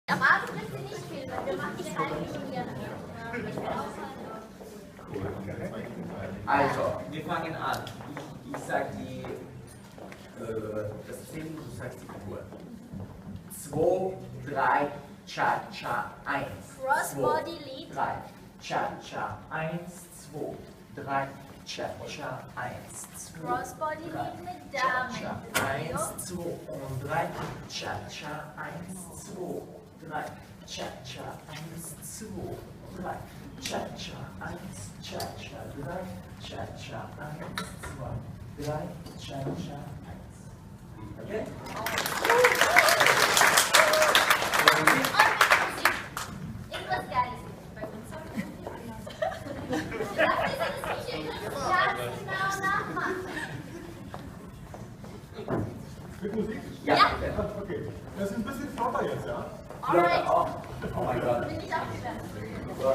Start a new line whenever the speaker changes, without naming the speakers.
Am Abend bringt sie nicht viel, weil wir machen die halbe Stunde. Ich bin auch
Also, wir fangen an. Ich sag das Zählen, du sagst die Figur. 2, 3, Cha-Cha, 1.
Crossbody Lead.
3, Cha-Cha, 1, 2, 3, Cha-Cha, 1, 2.
Crossbody Lead mit Damen.
1, 2 und 3, Cha-Cha, 1, 2, 3, Cha-Cha, 1, 2, 3, Cha-Cha, 1, Cha-Cha, 3, Cha-Cha, 1, 2, 3, Cha-Cha, 1. Okay?
Irgendwas Geiles bei uns. Das ist ganz genau nachmachen.
Mit Musik?
Ja.
Okay. Das ist ein bisschen flotter jetzt, ja?
Alright.
Oh mein Gott.
Bin ich aufgesperrt.
So.